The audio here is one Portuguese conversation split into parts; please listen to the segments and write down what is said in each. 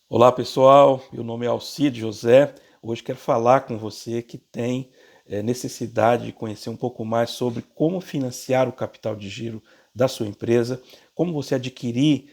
Olá pessoal, meu nome é Alcide José. Hoje quero falar com você que tem necessidade de conhecer um pouco mais sobre como financiar o capital de giro da sua empresa, como você adquirir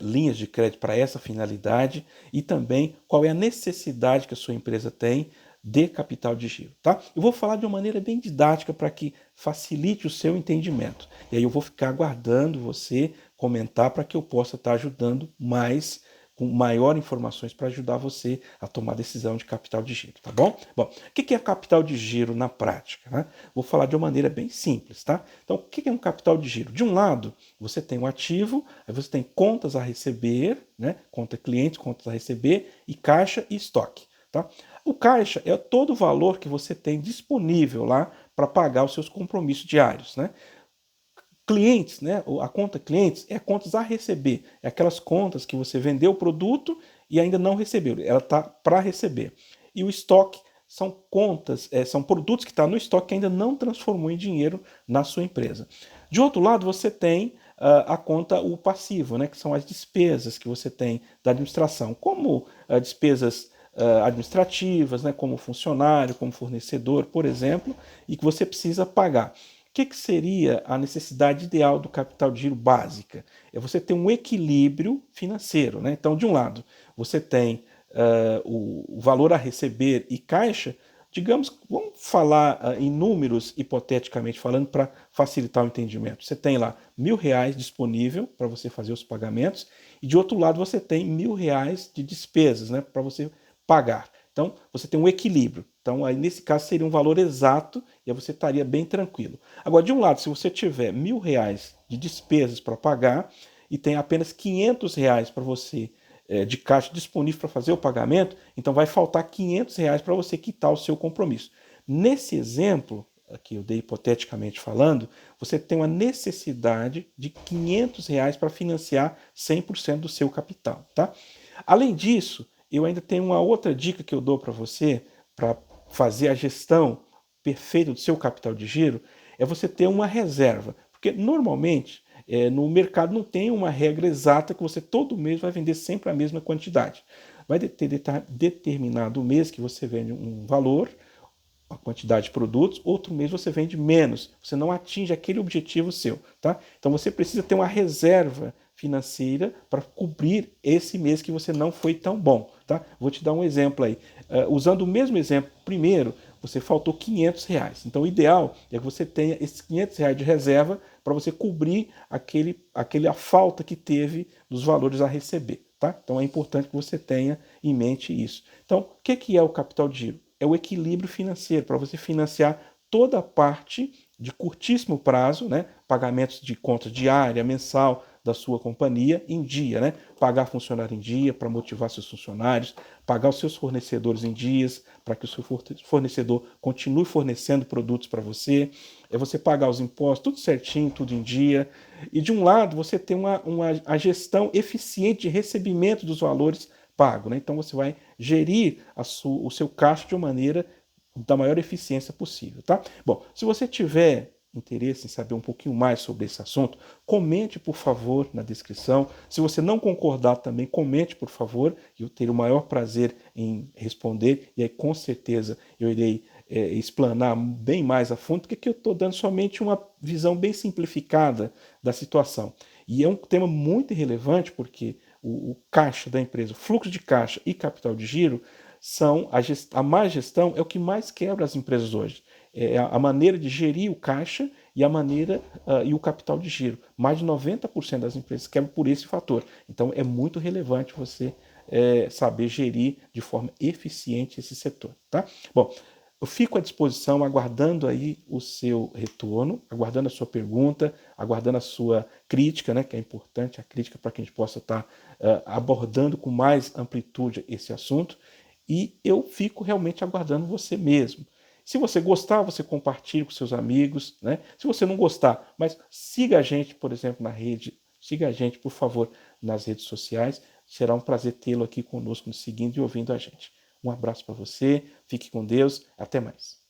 linhas de crédito para essa finalidade e também qual é a necessidade que a sua empresa tem de capital de giro, tá? Eu vou falar de uma maneira bem didática para que facilite o seu entendimento. E aí eu vou ficar aguardando você comentar para que eu possa estar ajudando mais com maior informações para ajudar você a tomar decisão de capital de giro, tá bom? Bom, o que é capital de giro na prática, né? Vou falar de uma maneira bem simples, tá? Então, o que é um capital de giro? De um lado, você tem um ativo, aí você tem contas a receber, né? Conta cliente, contas a receber, e caixa e estoque, tá? O caixa é todo o valor que você tem disponível lá para pagar os seus compromissos diários, né? Clientes, né? A conta clientes é contas a receber, é aquelas contas que você vendeu o produto e ainda não recebeu, ela está para receber. E o estoque são contas, são produtos que estão no estoque que ainda não transformou em dinheiro na sua empresa. De outro lado, você tem a conta o passivo, né? Que são as despesas que você tem da administração, como despesas administrativas, né? Como funcionário, como fornecedor, por exemplo, e que você precisa pagar. O que seria a necessidade ideal do capital de giro básica? É você ter um equilíbrio financeiro, né? Então, de um lado, você tem o valor a receber e caixa, digamos, vamos falar em números, hipoteticamente falando, para facilitar o entendimento. Você tem lá R$ 1.000 disponível para você fazer os pagamentos, e de outro lado você tem R$ 1.000 de despesas, né, para você pagar. Então, você tem um equilíbrio. Então, aí, nesse caso, seria um valor exato e aí você estaria bem tranquilo. Agora, de um lado, se você tiver R$ 1.000 de despesas para pagar e tem apenas R$ 500 para você de caixa disponível para fazer o pagamento, então vai faltar R$ 500 para você quitar o seu compromisso. Nesse exemplo, que eu dei hipoteticamente falando, você tem uma necessidade de R$ 500 para financiar 100% do seu capital, tá? Além disso, eu ainda tenho uma outra dica que eu dou para você para fazer a gestão perfeita do seu capital de giro, é você ter uma reserva. Porque normalmente no mercado não tem uma regra exata que você todo mês vai vender sempre a mesma quantidade. Vai ter determinado mês que você vende um valor, a quantidade de produtos, outro mês você vende menos, você não atinge aquele objetivo seu, tá? Então você precisa ter uma reserva financeira para cobrir esse mês que você não foi tão bom, tá? Vou te dar um exemplo aí. Usando o mesmo exemplo, primeiro, você faltou R$ 500. Então o ideal é que você tenha esses R$ 500 de reserva para você cobrir aquela falta que teve dos valores a receber, tá? Então é importante que você tenha em mente isso. Então, o que é o capital de giro? É o equilíbrio financeiro, para você financiar toda a parte de curtíssimo prazo, né? Pagamentos de conta diária, mensal da sua companhia em dia, né? Pagar funcionário em dia para motivar seus funcionários, pagar os seus fornecedores em dias para que o seu fornecedor continue fornecendo produtos para você, é você pagar os impostos, tudo certinho, tudo em dia. E de um lado, você tem a gestão eficiente de recebimento dos valores pagos, né? Então você vai gerir o seu caixa de uma maneira da maior eficiência possível, tá? Bom, se você tiver interesse em saber um pouquinho mais sobre esse assunto, comente, por favor, na descrição. Se você não concordar também, comente, por favor, e eu terei o maior prazer em responder, e aí com certeza eu irei explanar bem mais a fundo, porque aqui eu estou dando somente uma visão bem simplificada da situação. E é um tema muito relevante, porque o caixa da empresa, o fluxo de caixa e capital de giro são a má gestão é o que mais quebra as empresas hoje. É a maneira de gerir o caixa e a maneira e o capital de giro. Mais de 90% das empresas quebram por esse fator. Então é muito relevante você saber gerir de forma eficiente esse setor, tá? Bom, eu fico à disposição, aguardando aí o seu retorno, aguardando a sua pergunta, aguardando a sua crítica, né, que é importante, a crítica para que a gente possa estar abordando com mais amplitude esse assunto. E eu fico realmente aguardando você mesmo. Se você gostar, você compartilha com seus amigos, né? Se você não gostar, mas siga a gente, por exemplo, na rede, siga a gente, por favor, nas redes sociais. Será um prazer tê-lo aqui conosco, nos seguindo e ouvindo a gente. Um abraço para você, fique com Deus, até mais.